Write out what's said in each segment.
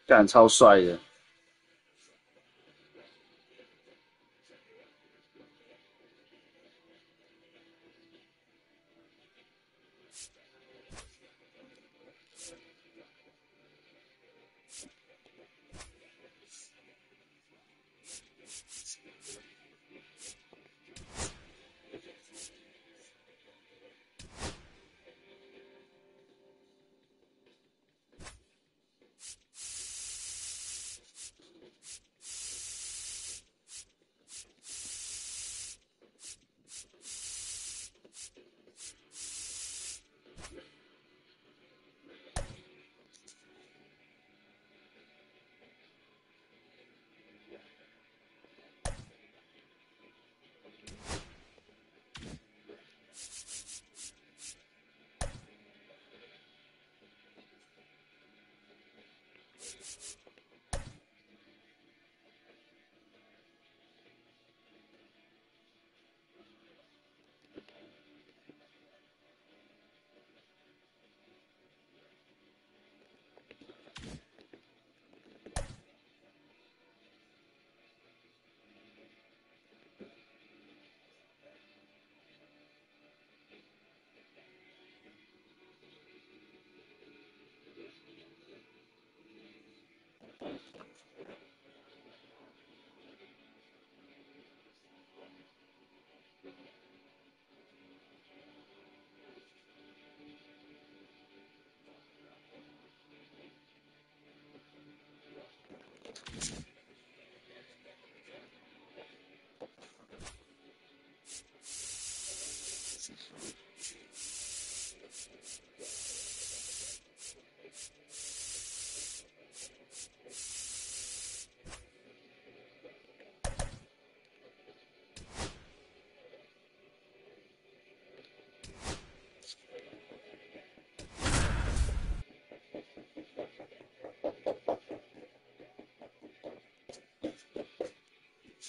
干超帅的。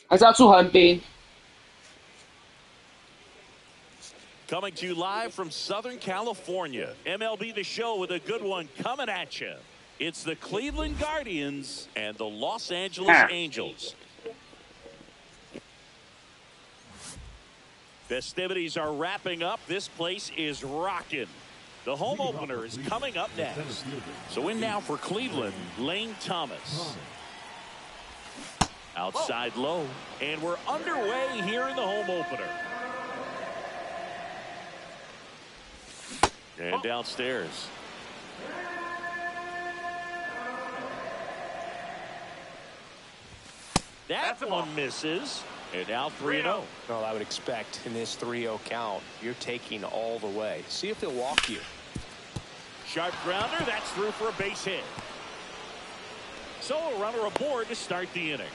还是要出横滨。 Coming to you live from Southern California, MLB The Show with a good one coming at you. It's the Cleveland Guardians and the Los Angeles Angels. Festivities are wrapping up. This place is rocking. The home opener is coming up next. So in now for Cleveland, Lane Thomas. Outside low, and we're underway here in the home opener. And downstairs. That one misses. And now 3-0. Well, I would expect in this 3-0 count, you're taking all the way. See if they'll walk you. Sharp grounder. That's through for a base hit. So a runner aboard to start the inning.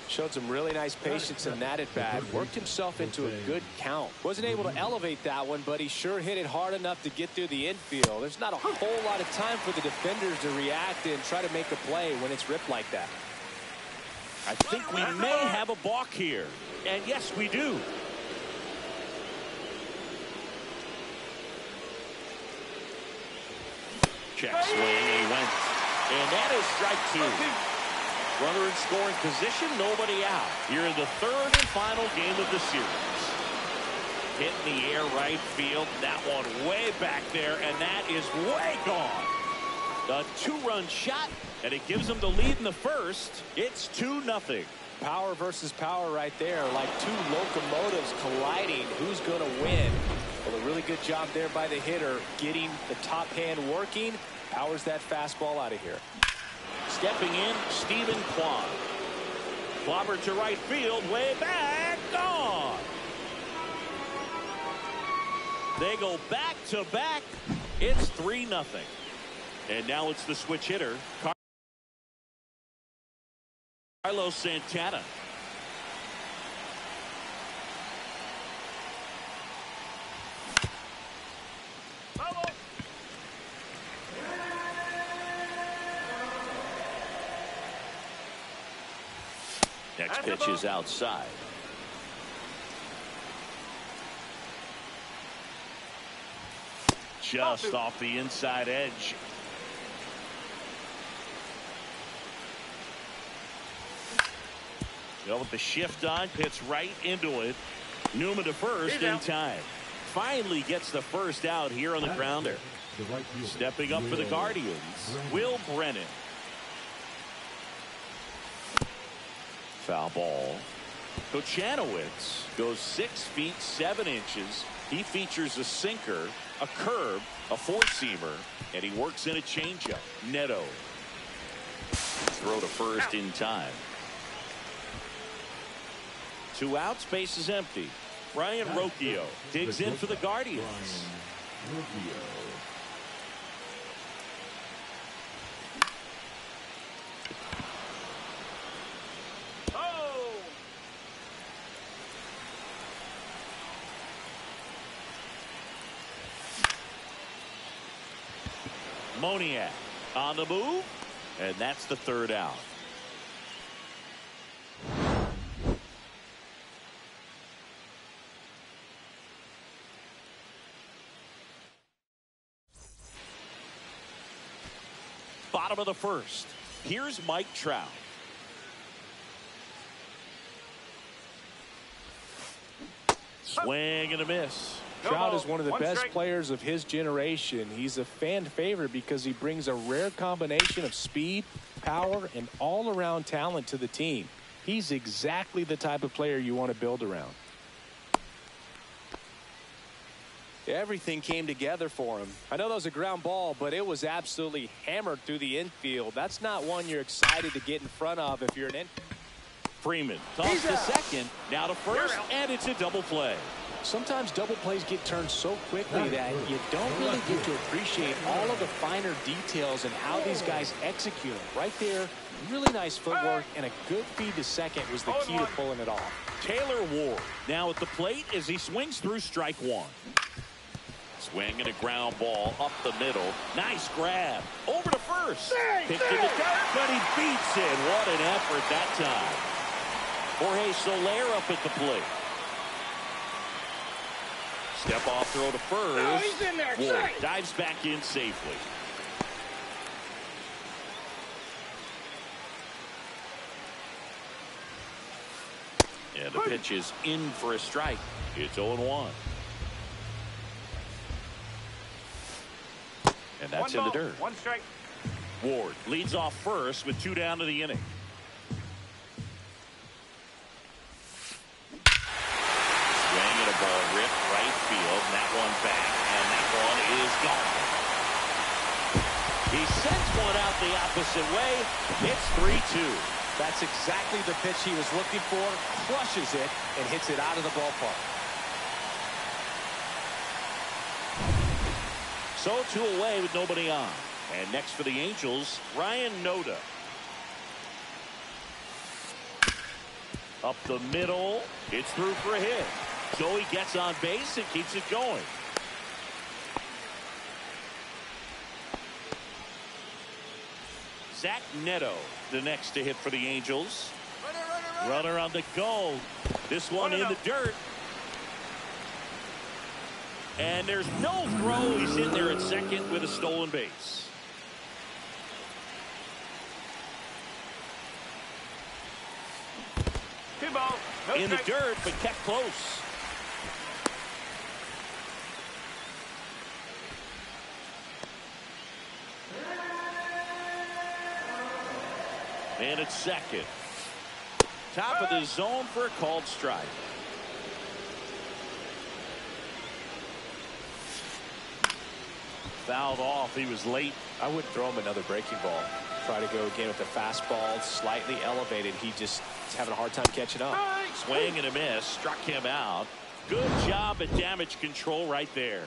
Showed some really nice patience in that at bat. Worked himself into a good count. Wasn't able to elevate that one, but he sure hit it hard enough to get through the infield. There's not a whole lot of time for the defenders to react and try to make a play when it's ripped like that. I think we may have a balk here. And yes, we do. Check swing, and he went. And that is strike two. Runner in scoring position, nobody out. Here in the third and final game of the series. Hit in the air right field. That one way back there, and that is way gone. A two-run shot, and it gives them the lead in the first. It's 2-0. Power versus power right there, like two locomotives colliding. Who's going to win? Well, a really good job there by the hitter, getting the top hand working. Powers that fastball out of here. Stepping in, Stephen Kwan. Clobber to right field, way back, gone. They go back to back. It's 3-0. And now it's the switch hitter, Carlos Santana. Next pitch is outside. just off the inside edge. With the shift on, hits right into it. Newman to first in time. Finally gets the first out here on the grounder. Stepping up for the Guardians, Will Brennan. Foul ball. Kochanowicz goes 6 feet 7 inches. He features a sinker, a curve, a four-seamer, and he works in a changeup. Neto. Throw to first in time. 2 outs, base is empty. Ryan Rocchio digs in for the Guardians. Oh! Moniak on the move, and that's the 3rd out. Bottom of the 1st. Here's Mike Trout. Swing and a miss. Trout is one of the best players of his generation. He's a fan favorite because he brings a rare combination of speed, power, and all-around talent to the team. He's exactly the type of player you want to build around. Everything came together for him. I know that was a ground ball, but it was absolutely hammered through the infield. That's not one you're excited to get in front of if you're an in. Freeman toss to second, now to first, and it's a double play. Sometimes double plays get turned so quickly that you don't really get to appreciate all of the finer details and how these guys execute them. Right there, really nice footwork, and a good feed to second was the key to pulling it off. Taylor Ward now at the plate as he swings through strike 1. Swing and a ground ball up the middle. Nice grab. Over to first. Picked in the dirt, but he beats it. What an effort that time. Jorge Soler up at the plate. Step off throw to first. Oh, he's in there. Ward dives back in safely. And the pitch is in for a strike. It's 0-1. And that's in the dirt. 1 strike. Ward leads off first with 2 down to the inning. Swing and a ball ripped right field. And that one back. And that one is gone. He sends one out the opposite way. It's 3-2. That's exactly the pitch he was looking for. Crushes it and hits it out of the ballpark. So 2 away with nobody on. And next for the Angels, Ryan Noda. Up the middle. It's through for a hit. So he gets on base and keeps it going. Zach Neto, the next to hit for the Angels. Runner on the go. This one in the dirt. And there's no throw. He's in there at second with a stolen base. In the dirt, but kept close. And it's second. Top of the zone for a called strike. Fouled off. He was late. I wouldn't throw him another breaking ball. Try to go again with the fastball slightly elevated. He just is having a hard time catching up. Swing and a miss. Struck him out. Good job at damage control right there.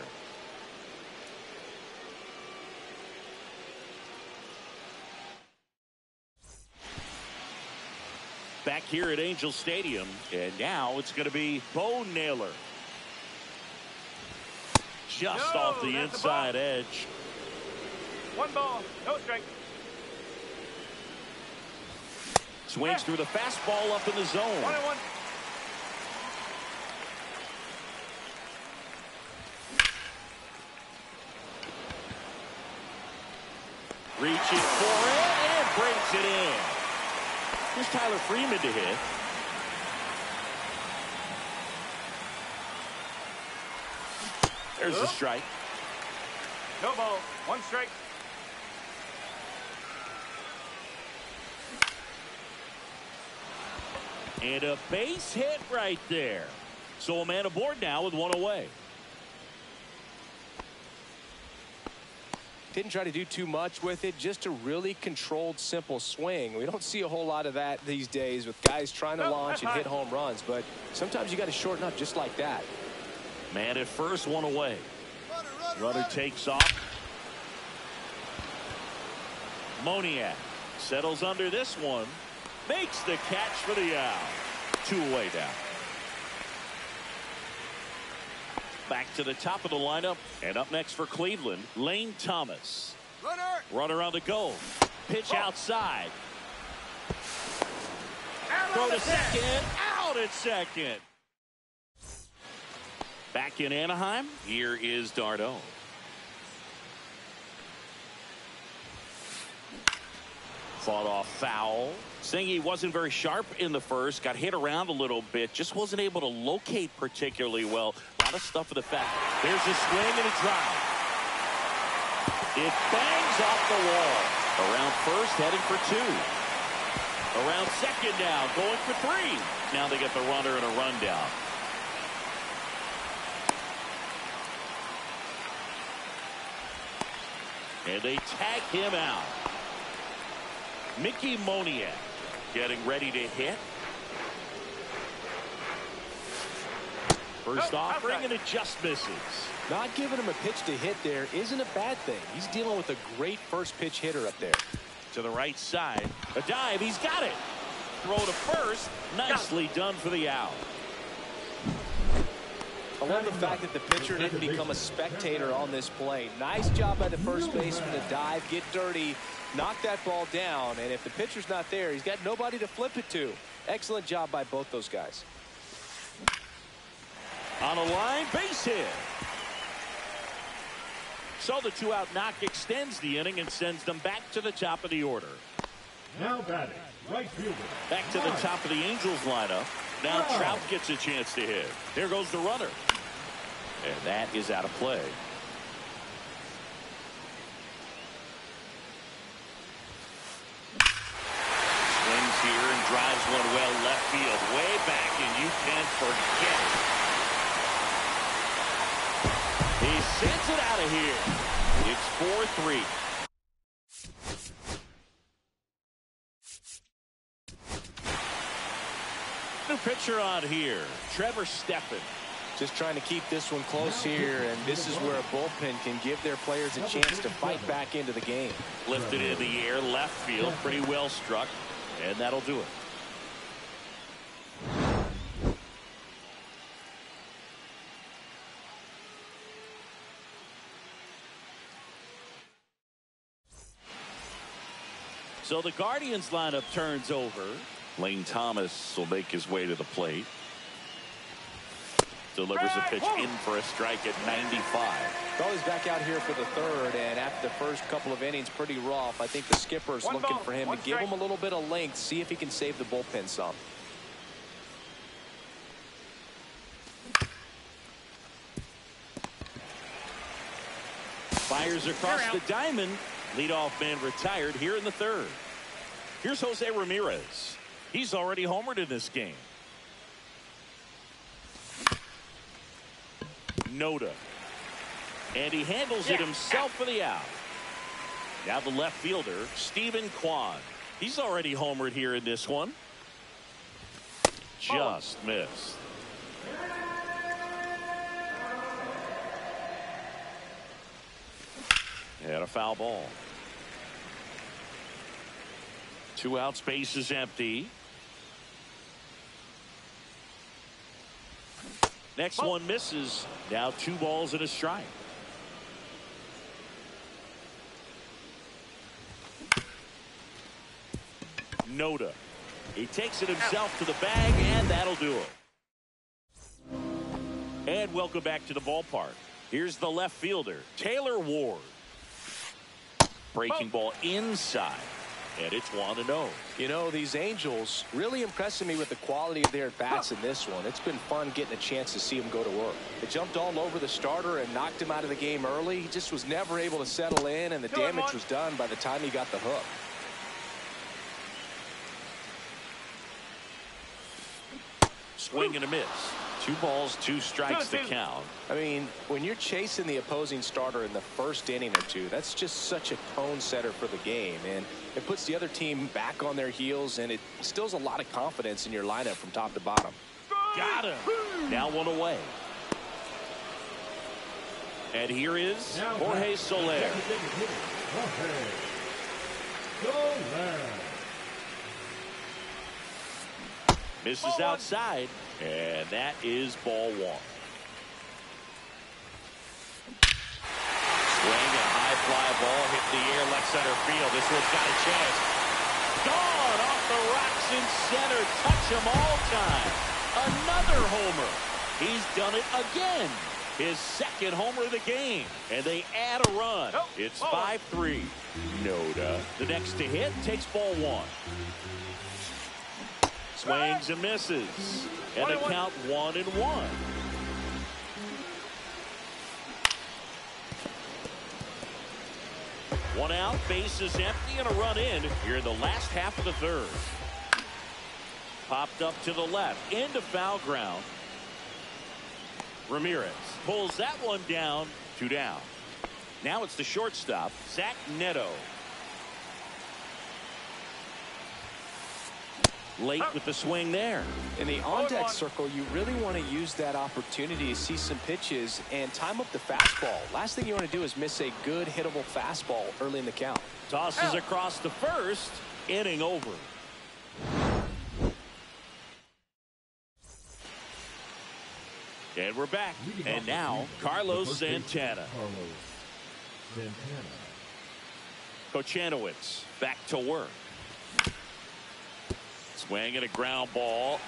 Back here at Angel Stadium, and now it's going to be Bo Naylor. Just off the inside edge. 1 ball, no strike. Swings through the fastball up in the zone. 1-1. Reaching for it and brings it in. Here's Tyler Freeman to hit. There's a strike. No ball. 1 strike. And a base hit right there. So a man aboard now with 1 away. Didn't try to do too much with it, just a really controlled, simple swing. We don't see a whole lot of that these days with guys trying to launch and hit home runs, but sometimes you got to shorten up just like that. Man at first, 1 away. Runner takes off. Moniak settles under this one. Makes the catch for the out. 2 away now. Back to the top of the lineup. And up next for Cleveland, Lane Thomas. Runner on the go. Pitch outside. Throw to second. Out at second. Back in Anaheim, here is Darno. Fought off foul. Saying he wasn't very sharp in the first. Got hit around a little bit. Just wasn't able to locate particularly well. A lot of stuff for the fact. There's a swing and a drive. It bangs off the wall. Around first, heading for 2. Around second down, going for 3. Now they get the runner and a rundown. And they tag him out. Mickey Moniak getting ready to hit. First offering, and it just misses. Not giving him a pitch to hit there isn't a bad thing. He's dealing with a great first pitch hitter up there. To the right side. A dive. He's got it. Throw to first. Nicely done for the out. I love the fact that the pitcher didn't become a spectator on this play. Nice job by the first baseman to dive, get dirty, knock that ball down. And if the pitcher's not there, he's got nobody to flip it to. Excellent job by both those guys. On a line, base hit. So the 2-out knock extends the inning and sends them back to the top of the order. Now batting, right fielder. Back to the top of the Angels lineup. Now Trout gets a chance to hit. There goes the runner. And that is out of play. Swings here and drives one well left field. Way back, and you can forget. He sends it out of here. It's 4-3. New pitcher on here, Trevor Steffen. Just trying to keep this one close here, and this is where a bullpen can give their players a chance to fight back into the game. Lifted in the air, left field, pretty well struck, and that'll do it. So the Guardians lineup turns over. Lane Thomas will make his way to the plate. Delivers a pitch in for a strike at 95. Well, he's back out here for the third, and after the first couple of innings, pretty rough. I think the skipper's looking for him to give him a little bit of length, see if he can save the bullpen some. Fires across the diamond. Leadoff man retired here in the third. Here's Jose Ramirez. He's already homered in this game. Noda. And he handles it himself for the out. Now the left fielder, Stephen Kwan. He's already homered here in this one. Just missed. And a foul ball. 2 outs, base is empty. Next one misses. Now 2 balls and a strike. Noda. He takes it himself to the bag, and that'll do it. And welcome back to the ballpark. Here's the left fielder, Taylor Ward. Breaking ball inside. And it's 1-0. You know, these Angels really impressing me with the quality of their at-bats in this one. It's been fun getting a chance to see them go to work. They jumped all over the starter and knocked him out of the game early. He just was never able to settle in, and the damage was done by the time he got the hook. Swing and a miss. 2 balls, 2 strikes to count. I mean, when you're chasing the opposing starter in the first inning or two, that's just such a tone setter for the game, and it puts the other team back on their heels, and it instills a lot of confidence in your lineup from top to bottom. Got him. Now 1 away. And here is Jorge Soler. Misses outside, and that is ball 1. Swing and a high fly ball hit the air left center field. This one's got a chance. Gone off the rocks in center. Touch him all time. Another homer. He's done it again. His second homer of the game. And they add a run. It's 5-3. Noda. The next to hit takes ball 1. Swings and misses. And the count 1-1. One out, bases empty, and a run in here in the last half of the third. Popped up to the left, into foul ground. Ramirez pulls that one down, 2 down. Now it's the shortstop, Zach Neto. Late with the swing there. In the on-deck circle, you really want to use that opportunity to see some pitches and time up the fastball. Last thing you want to do is miss a good hittable fastball early in the count. Tosses across the first, inning over. And we're back. And now Carlos Santana. Kochanowicz back to work. Swing and a ground ball.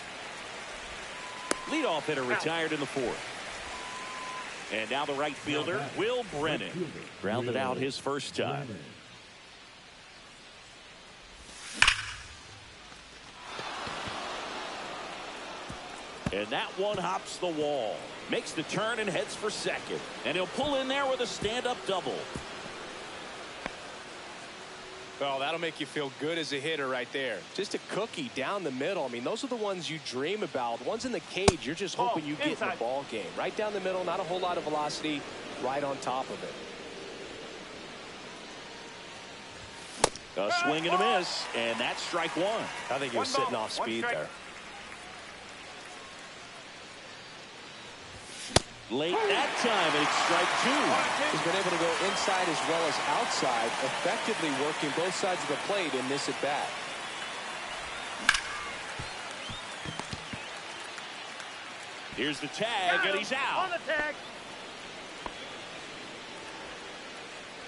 Leadoff hitter retired in the 4th. And now the right fielder, Will Brennan. Grounded out his first time. And that one hops the wall. Makes the turn and heads for second. And he'll pull in there with a stand-up double. Well, that'll make you feel good as a hitter right there. Just a cookie down the middle. I mean, those are the ones you dream about. Ones in the cage, you're just hoping you get in the ball game. Right down the middle, not a whole lot of velocity, right on top of it. A swing and a miss, and that's strike 1. I think he was sitting off speed there. Late that time, and it's strike 2. He's been able to go inside as well as outside, effectively working both sides of the plate in this at bat. Here's the tag, and he's out. On the tag.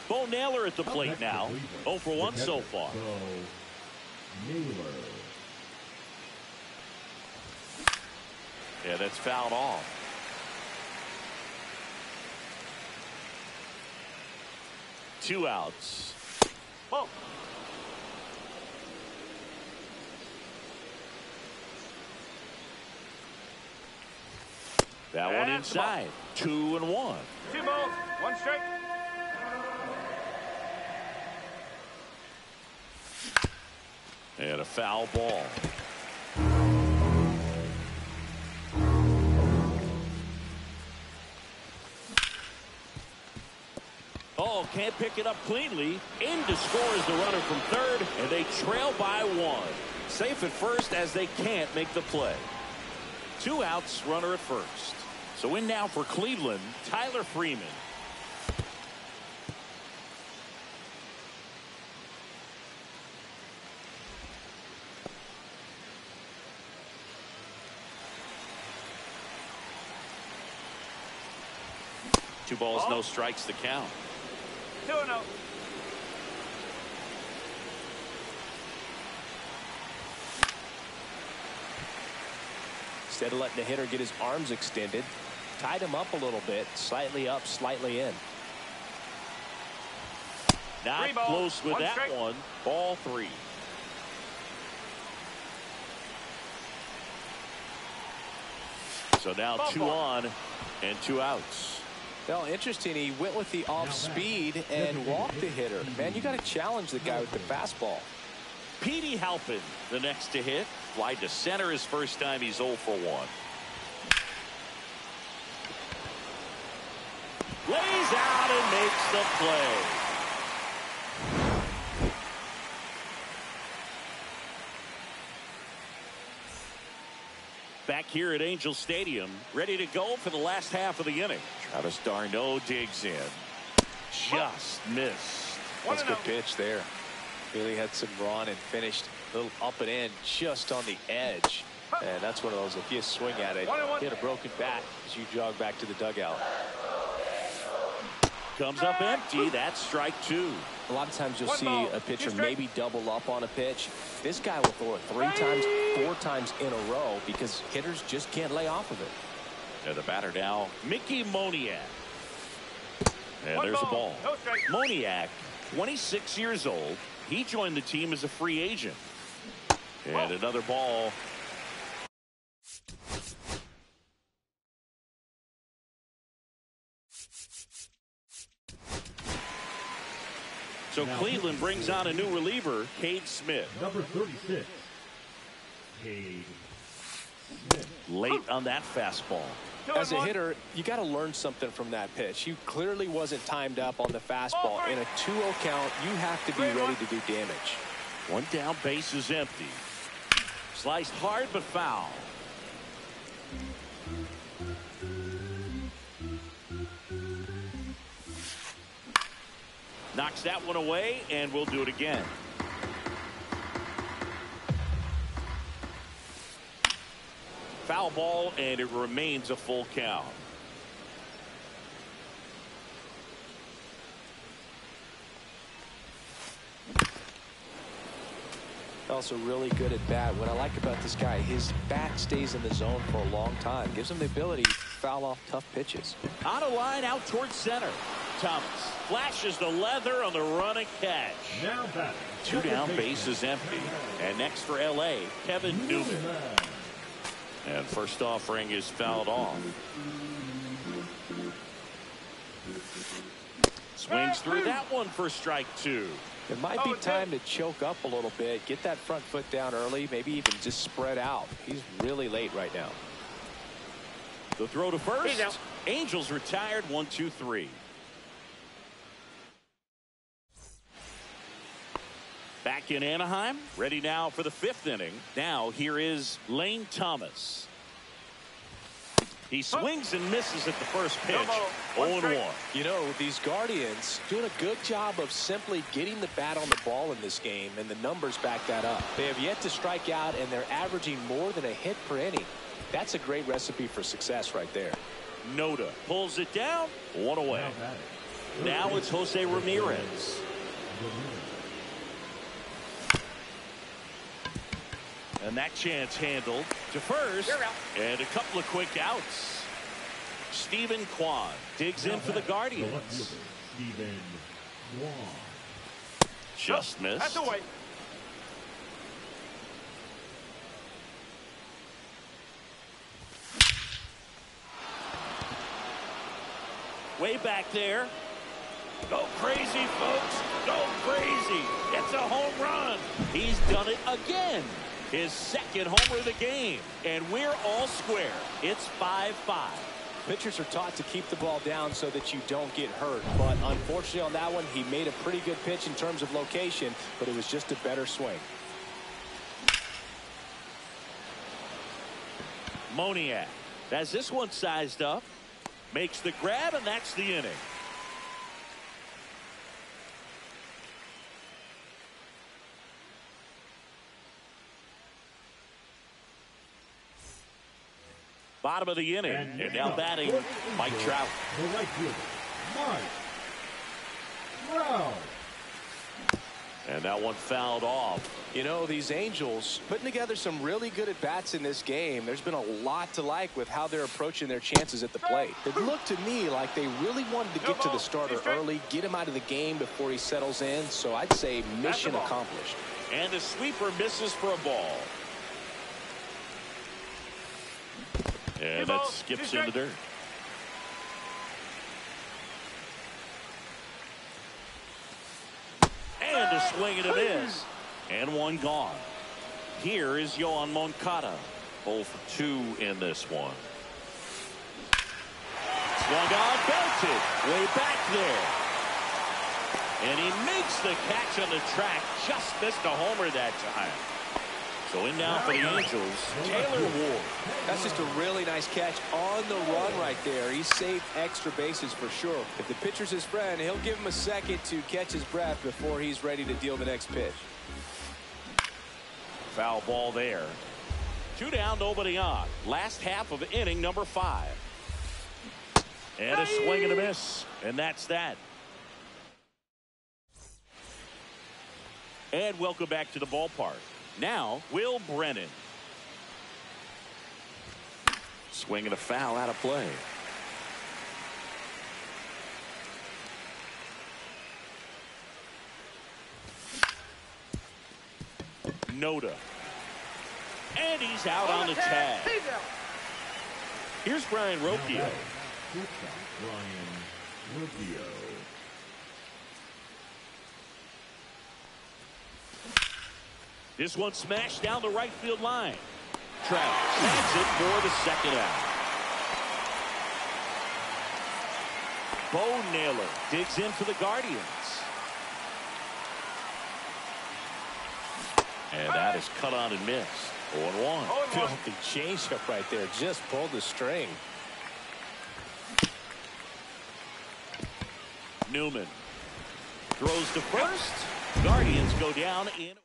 Bo Naylor at the plate now. 0 for 1 so far. Yeah, that's fouled off. Two outs. Whoa. That one inside. 2-1. 2 balls, 1 strike. And a foul ball. Oh, can't pick it up cleanly. In to score is the runner from third, and they trail by 1. Safe at first as they can't make the play. 2 outs, runner at first. So in now for Cleveland, Tyler Freeman. Two balls, no strikes to count. 2-0. Instead of letting the hitter get his arms extended, tied him up a little bit, slightly up, slightly in. Not close with that one. Ball 3. So now 2 on and 2 outs. Well, interesting. He went with the off speed and walked the hitter. Man, you got to challenge the guy with the fastball. Petey Halpin, the next to hit. Fly to center his first time. He's 0 for 1. Lays out and makes the play. Back here at Angel Stadium, ready to go for the last half of the inning. Travis d'Arnaud digs in. Just missed. That's a good pitch there. Really had some run and finished a little up and in just on the edge. And that's one of those, if you swing at it, hit a broken bat as you jog back to the dugout. Comes up empty. That's strike 2. A lot of times you'll see a pitcher maybe double up on a pitch. This guy will throw it 3 times, 4 times in a row because hitters just can't lay off of it. And the batter now, Mickey Moniak. And there's a ball. Moniak, 26 years old. He joined the team as a free agent. And another ball. So Cleveland brings on a new reliever, Cade Smith. Number 36, Cade Smith. Late on that fastball. As a hitter, you got to learn something from that pitch. He clearly wasn't timed up on the fastball. In a 2-0 count, you have to be ready to do damage. 1 down, base is empty. Sliced hard but foul. Knocks that one away, and we'll do it again. Foul ball, and it remains a full count. Also really good at bat. What I like about this guy, his bat stays in the zone for a long time. Gives him the ability to foul off tough pitches. On a line out towards center. Thomas flashes the leather on the run and catch. Now batting. 2 down, base is empty. And next for LA, Kevin Newman. And first offering is fouled off. Swings through that one for strike 2. It might be time to choke up a little bit, get that front foot down early, maybe even just spread out. He's really late right now. The throw to first. Angels retired. 1-2-3. Back in Anaheim, ready now for the 5th inning. Now here is Lane Thomas. He swings and misses at the first pitch. 0-1. You know, these Guardians doing a good job of simply getting the bat on the ball in this game, and the numbers back that up. They have yet to strike out, and they're averaging more than a hit per inning. That's a great recipe for success right there. Noda pulls it down. 1 away. Now it's Jose Ramirez. And that chance handled to first. And a couple of quick outs. Stephen Kwan digs in for the Guardians. Stephen Kwan. Just missed. That's away. Way back there. Go crazy, folks. Go crazy. It's a home run. He's done it again. His 2nd homer of the game. And we're all square. It's 5-5. Pitchers are taught to keep the ball down so that you don't get hurt. But unfortunately on that one, he made a pretty good pitch in terms of location, but it was just a better swing. Moniak has this one sized up. Makes the grab, and that's the inning. Bottom of the inning, and now batting Mike Trout. The right fielder, Mike Trout. And that one fouled off. You know, these Angels putting together some really good at-bats in this game. There's been a lot to like with how they're approaching their chances at the plate. It looked to me like they really wanted to get to the starter early, get him out of the game before he settles in. So I'd say mission accomplished. And the sweeper misses for a ball. And that skips in the dirt. And a swing and a miss. And one gone. Here is Yohan Moncada. 0 for 2 in this one. Swung on, belted. Way back there. And he makes the catch on the track. Just missed a homer that time. So in now for the Angels, Taylor Ward. That's just a really nice catch on the run right there. He saved extra bases for sure. If the pitcher's his friend, he'll give him a second to catch his breath before he's ready to deal the next pitch. Foul ball there. 2 down, nobody on. Last half of inning number 5. And a swing and a miss. And that's that. And welcome back to the ballpark. Now, Will Brennan. Swing and a foul out of play. Noda. And he's out on the tag. Here's Brian Rocchio. Brian Rocchio. This one smashed down the right field line. Travis tags it for the second out. Bo Naylor digs in for the Guardians. And that is cut on and missed. 0-1. Filthy changeup right there. Just pulled the string. Newman throws to first. Guardians go down in order.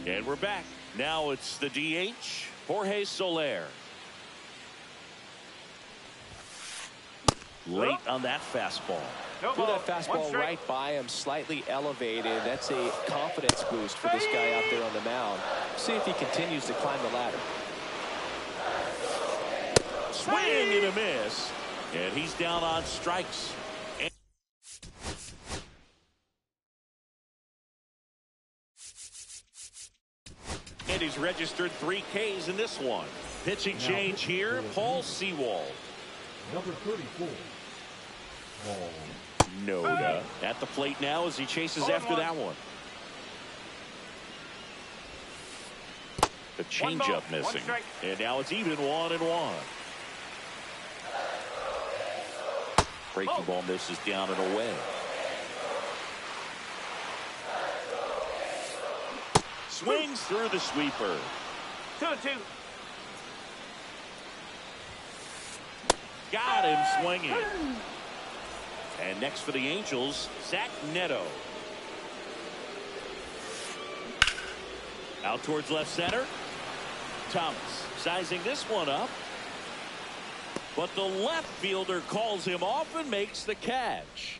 And we're back. Now it's the DH, Jorge Soler. Late on that fastball. Threw that fastball right by him, slightly elevated. That's a confidence boost for this guy out there on the mound. See if he continues to climb the ladder. Swing and a miss. And he's down on strikes. And he's registered 3 Ks in this one. Pitching change here, Paul Sewald. Number 34. Paul Noda at the plate now as he chases after that one. The changeup missing. And now it's even 1-1. Breaking ball misses down and away. Swings through the sweeper. 2-2. Got him swinging. And next for the Angels, Zach Neto. Out towards left center. Thomas sizing this one up. But the left fielder calls him off and makes the catch.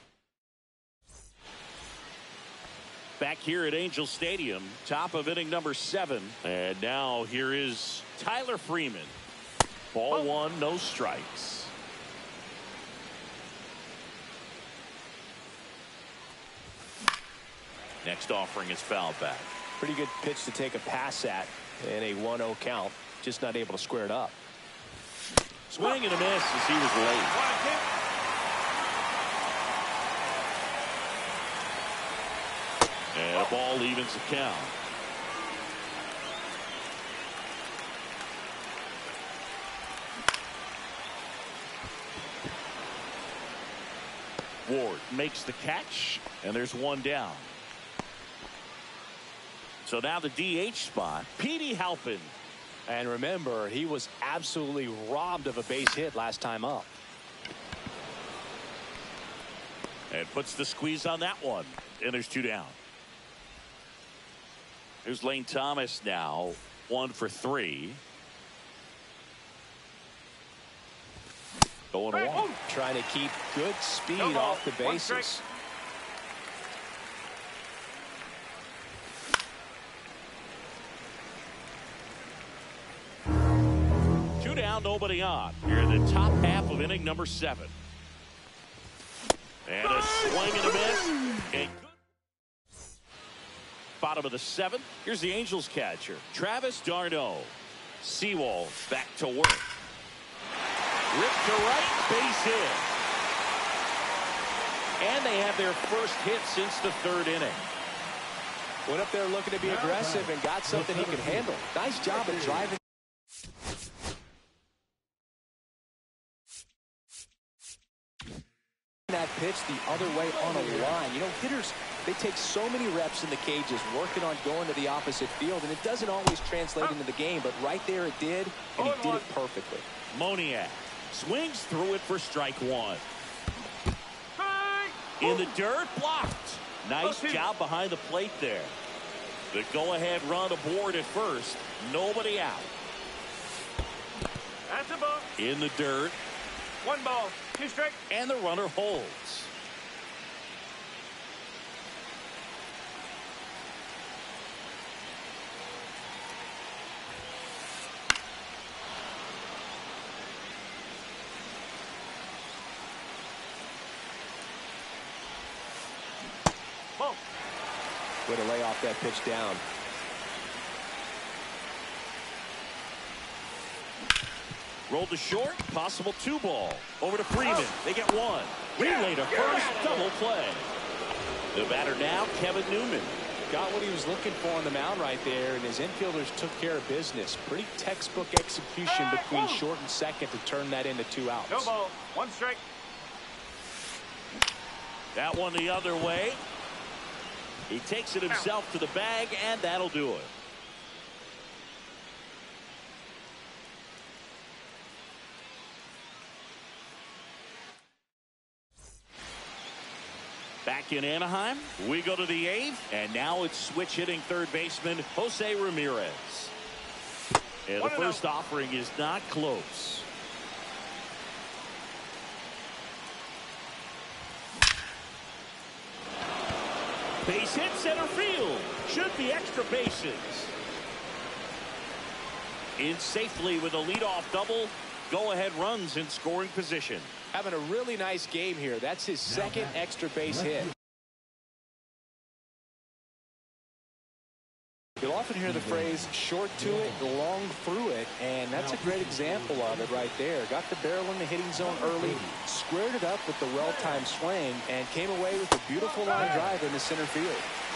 Back here at Angel Stadium, top of inning number 7. And now here is Tyler Freeman. Ball 1, no strikes. Next offering is foul back. Pretty good pitch to take a pass at in a 1-0 count. Just not able to square it up. Swing and a miss as he was late. And a ball evens the count. Ward makes the catch, and there's one down. So now the DH spot, Petey Halpin. And remember, he was absolutely robbed of a base hit last time up. And puts the squeeze on that one. And there's 2 down. Here's Lane Thomas now, 1 for 3. Going one. Trying to keep good speed off the bases. nobody on here in the top half of inning number 7. And a swing and a miss. And bottom of the 7th. Here's the Angels catcher, Travis d'Arnaud. Sewell back to work. Ripped to right, base hit. And they have their first hit since the 3rd inning. Went up there looking to be aggressive and got something he could handle. Nice job of driving. That pitch the other way on a line. You know, hitters, they take so many reps in the cages working on going to the opposite field, and it doesn't always translate into the game, but right there it did, and he did it perfectly. Moniak swings through it for strike 1. In the dirt, blocked. Nice job behind the plate there. The go-ahead run aboard at first. Nobody out. That's a ball. In the dirt. 1 ball, 2 strikes. And the runner holds. Ball. Way to lay off that pitch down. Rolled to short, possible 2 ball. Over to Freeman. They get 1. Relay to first, double play. The batter now, Kevin Newman. Got what he was looking for on the mound right there, and his infielders took care of business. Pretty textbook execution between short and second to turn that into 2 outs. No ball, 1 strike. That one the other way. He takes it himself to the bag, and that'll do it. Back in Anaheim, we go to the 8th, and now it's switch hitting third baseman Jose Ramirez. And the first offering is not close. Base hit center field. Should be extra bases. In safely with a leadoff double. Go-ahead runs in scoring position. Having a really nice game here. That's his second extra base hit. You'll often hear the phrase short to it, long through it, and that's a great example of it right there. Got the barrel in the hitting zone early, squared it up with the well-timed swing, and came away with a beautiful line drive in the center field.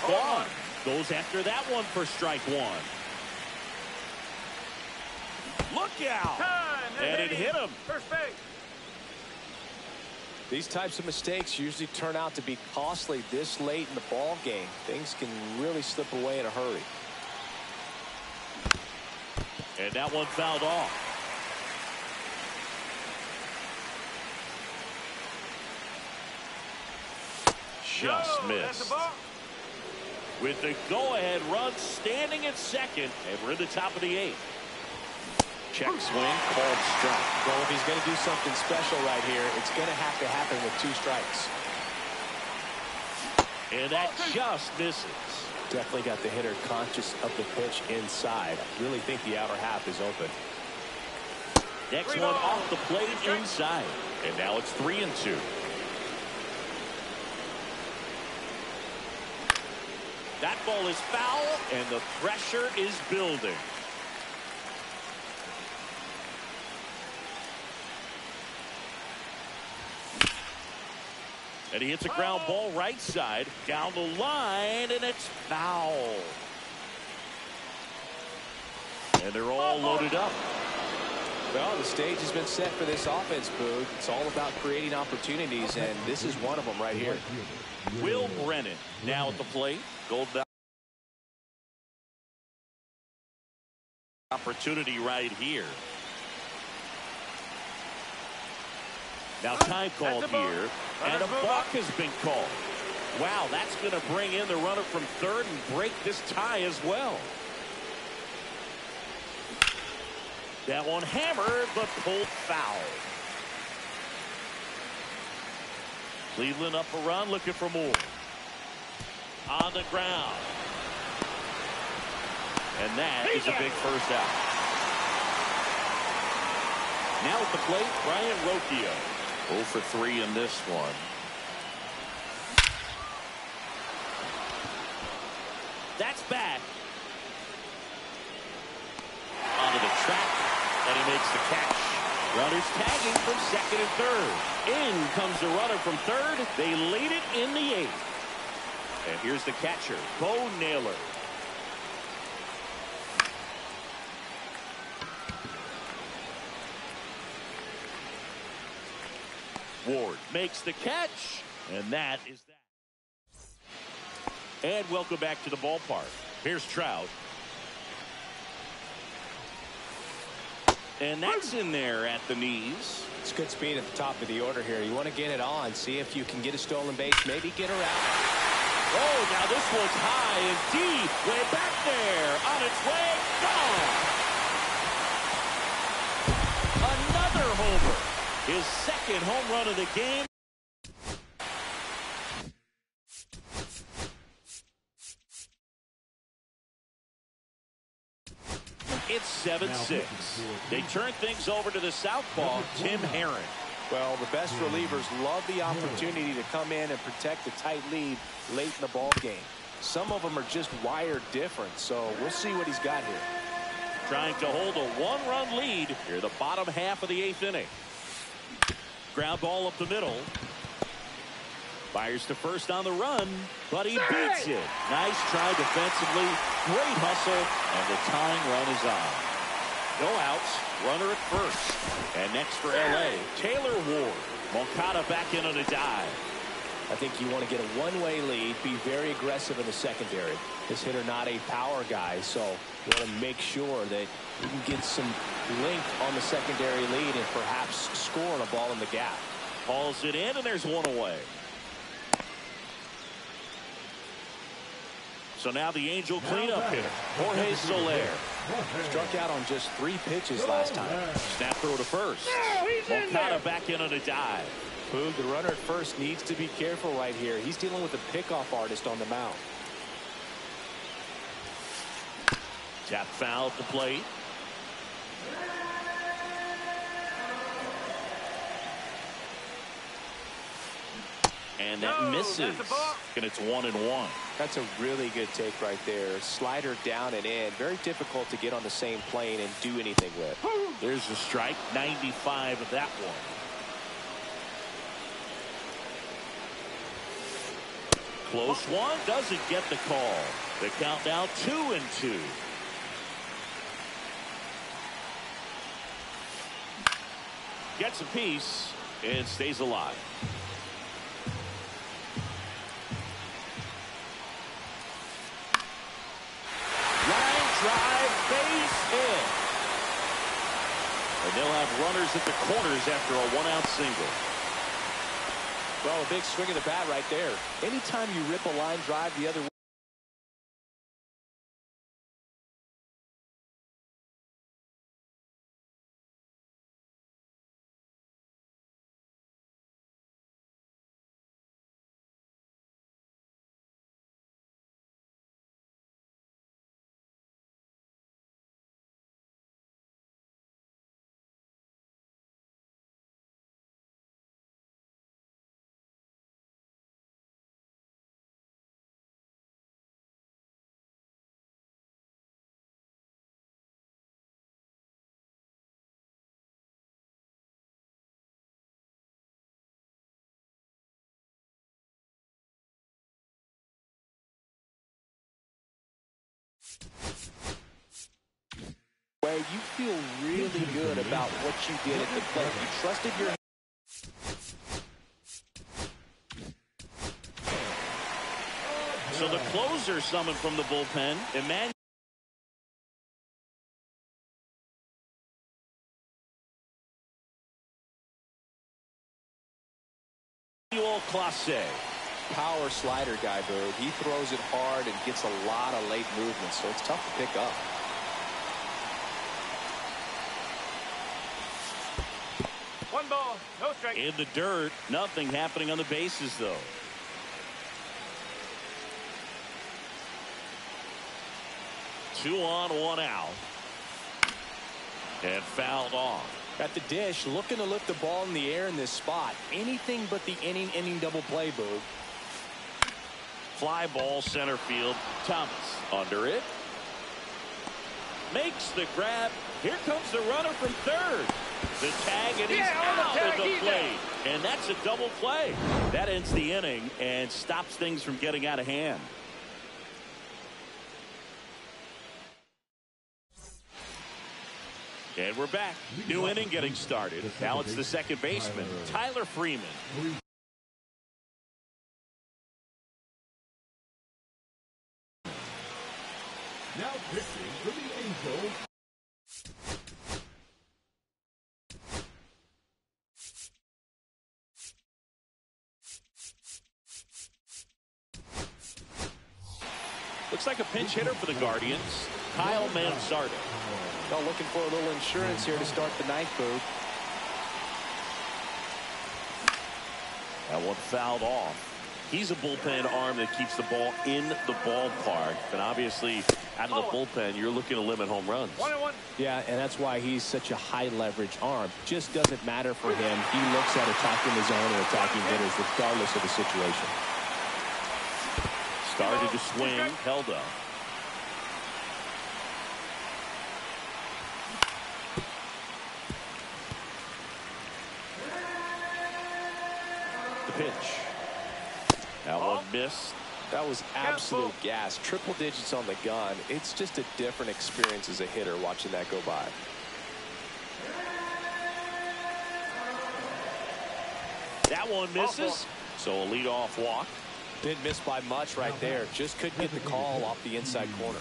Vaughn goes after that one for strike 1. Look out! And it hit him. First base. These types of mistakes usually turn out to be costly this late in the ball game. Things can really slip away in a hurry. And that one fouled off. Just missed. With the go-ahead run standing at second, and we're in the top of the 8th. Check swing, called strike. Well, if he's going to do something special right here, it's going to have to happen with 2 strikes. And that just misses. Definitely got the hitter conscious of the pitch inside. Really think the outer half is open. Next one off the plate inside. And now it's 3-2. That ball is foul, and the pressure is building. And he hits a ground ball right side down the line, and it's foul. And they're all loaded up. Well, the stage has been set for this offense, Boog. It's all about creating opportunities, and this is one of them right here. Will Brennan now at the plate. Gold opportunity right here. Now time called here, and a balk has been called. Wow, that's going to bring in the runner from third and break this tie as well. That one hammered, but pulled foul. Cleveland up a run, looking for more. On the ground. And that is a big first out. Now at the plate, Brian Rocchio. 0 for 3 in this one. That's back. Onto the track, and he makes the catch. Runners tagging from second and third. In comes the runner from third. They lead it in the 8th. And here's the catcher, Bo Naylor. Ward makes the catch, and that is that. And welcome back to the ballpark. Here's Trout. And that's in there at the knees. It's good speed at the top of the order here. You want to get it on, see if you can get a stolen base, maybe get her out. Oh, now this one's high and deep, way back there, on its way, gone. Another homer. His second home run of the game. It's 7-6. They turn things over to the southpaw, Tim Herron. Well, the best relievers love the opportunity to come in and protect a tight lead late in the ball game. Some of them are just wired different, so we'll see what he's got here. Trying to hold a one-run lead here, the bottom half of the 8th inning. Ground ball up the middle. Fires to first on the run, but he beats it. Nice try defensively. Great hustle, and the tying run is on. No outs, runner at first. And next for LA, Taylor Ward. Moncada back in on a dive. I think you want to get a one-way lead, be very aggressive in the secondary. This hitter not a power guy, so you want to make sure that you can get some length on the secondary lead and perhaps score on a ball in the gap. Hauls it in, and there's one away. So now the Angel cleanup hitter, Jorge Soler. Struck out on just 3 pitches last time. Snap throw to first. Moncada back in on a dive. Boog, the runner at first needs to be careful right here. He's dealing with a pickoff artist on the mound. Tap foul at the plate. And that misses. And it's 1-1. That's a really good take right there. Slider down and in. Very difficult to get on the same plane and do anything with. There's the strike. 95 of that one. Close one. Doesn't get the call. The count now 2-2. Gets a piece and stays alive. Drive, base hit. And they'll have runners at the corners after a 1-out single. Well, a big swing of the bat right there. Anytime you rip a line drive the other way. Where you feel really good about what you did at the plate. You trusted your. So the closer summoned from the bullpen, Emmanuel Clase. Power slider guy, Bird. He throws it hard and gets a lot of late movement, so it's tough to pick up. One ball, no strike. In the dirt, nothing happening on the bases, though. Two on, one out. And fouled off. At the dish, looking to lift the ball in the air in this spot. Anything but the inning double play, Boog. Fly ball center field. Thomas under it. Makes the grab. Here comes the runner from third. The tag, and he's out at the plate. And that's a double play. That ends the inning and stops things from getting out of hand. And we're back. New inning getting started. Now it's the second baseman, Tyler Freeman. Now pitching for the Angels. Looks like a pinch hitter for the Guardians, Kyle Manzardo. Well, looking for a little insurance here to start the ninth, Boog. That one fouled off. He's a bullpen arm that keeps the ball in the ballpark. And obviously, out of the bullpen, you're looking to limit home runs. 1-1. Yeah, and that's why he's such a high leverage arm. Just doesn't matter for him. He looks at attacking the zone and attacking hitters regardless of the situation. Started to swing, held up. The pitch. That one missed. That was absolute gas. Triple digits on the gun. It's just a different experience as a hitter watching that go by. That one misses. So a leadoff walk. Didn't miss by much right there. Just couldn't get the call off the inside corner.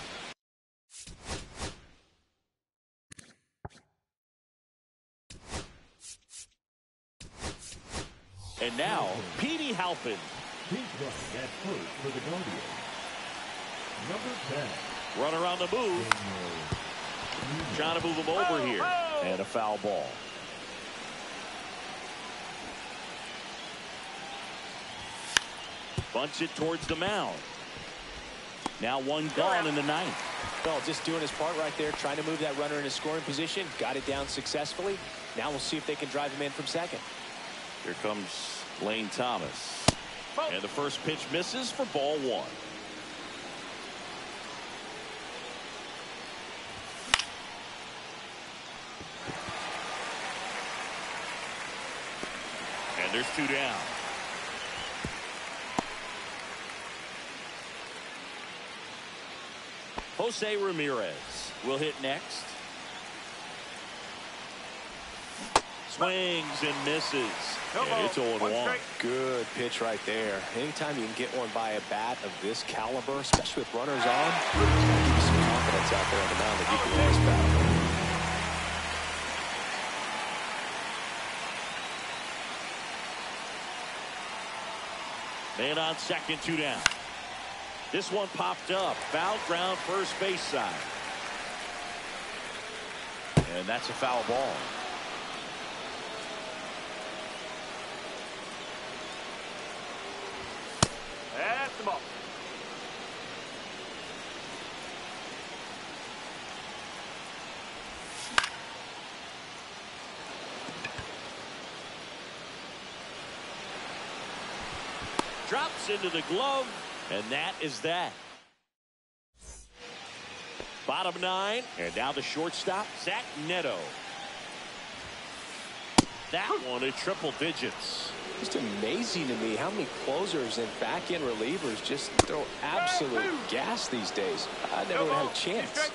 And now, Petey Halpin. Deep right at first for the Guardians. Number 10. Runner on the move. Trying to move him over here. And a foul ball. Bunts it towards the mound. Now one gone in the ninth. Well, just doing his part right there, trying to move that runner in a scoring position. Got it down successfully. Now we'll see if they can drive him in from second. Here comes Lane Thomas. And the first pitch misses for ball one. And there's two down. Jose Ramirez will hit next. Swings and misses. And it's 0-1. Good pitch right there. Anytime you can get one by a bat of this caliber, especially with runners on, it's going to give you some confidence out there on the mound that you can win this battle. Man on second, two down. This one popped up. Foul ground first base side. And that's a foul ball. That's the ball. Drops into the glove, and that is that. Bottom nine, and now the shortstop, Zach Neto. That one at triple digits. Just amazing to me how many closers and back-end relievers just throw absolute gas these days. I never would have had a chance.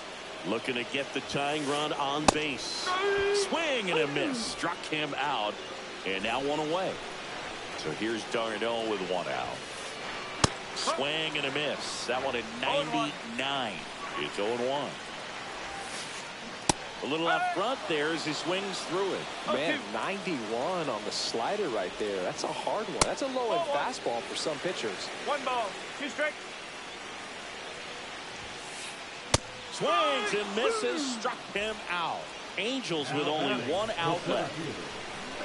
Looking to get the tying run on base. Swing and a miss. Struck him out, and now one away. So here's Darno with one out. Swing and a miss. That one at 99. It's 0-1. A little out front there as he swings through it. Man, 91 on the slider right there. That's a hard one. That's a low-end fastball for some pitchers. 1 ball, 2 strikes. Swings and misses. Struck him out. Angels with only one out left.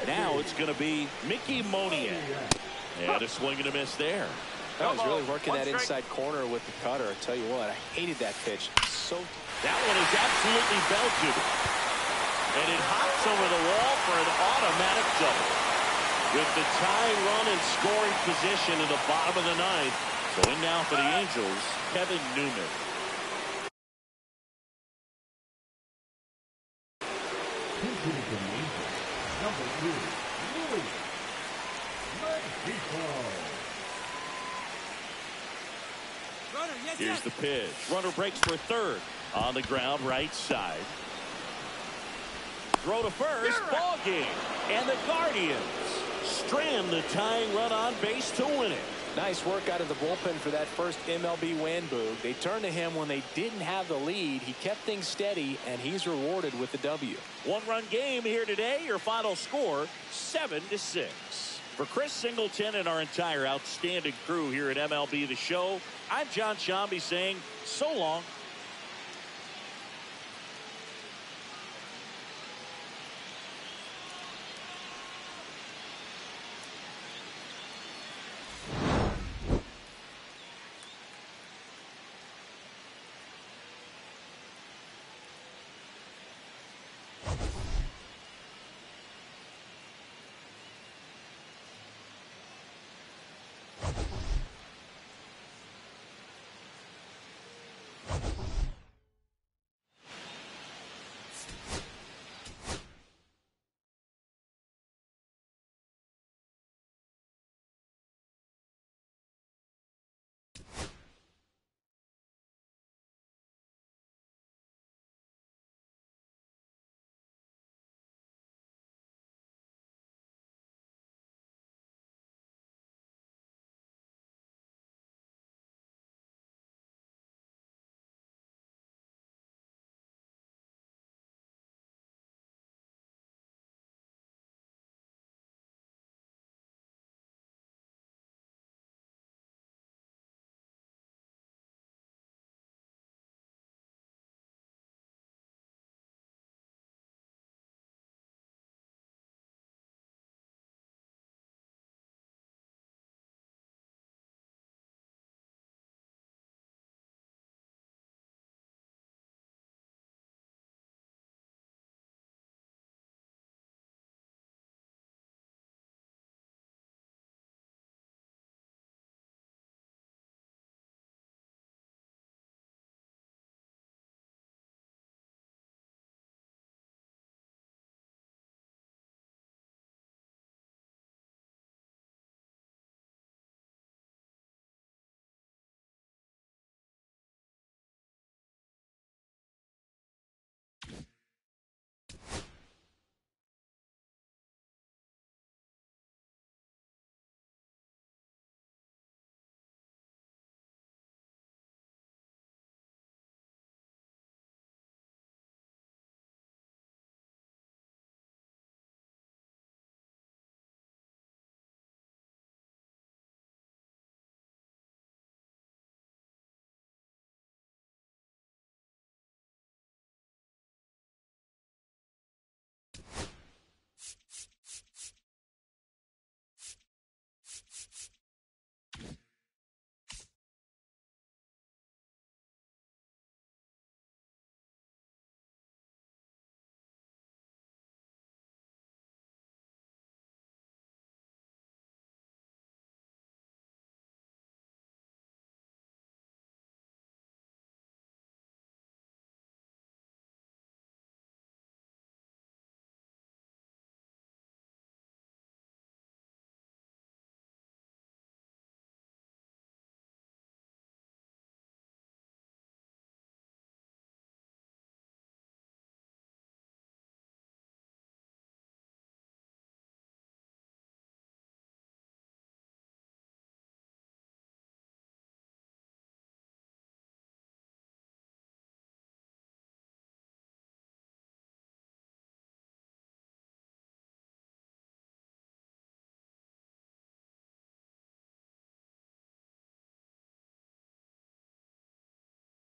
Now it's going to be Mickey Moniak. And a swing and a miss there. I was really working that inside corner with the cutter. I tell you what, I hated that pitch. So that one is absolutely belted. And it hops over the wall for an automatic double. With the tying run in scoring position in the bottom of the ninth. So in now for the Angels, Kevin Newman. Number 2, Louis. Here's the pitch. Runner breaks for third. On the ground, right side. Throw to first. Ball game. And the Guardians strand the tying run on base to win it. Nice work out of the bullpen for that first MLB win, Boog. They turned to him when they didn't have the lead. He kept things steady, and he's rewarded with the W. One-run game here today. Your final score, 7-6. For Chris Singleton and our entire outstanding crew here at MLB The Show, I'm John Shambi saying so long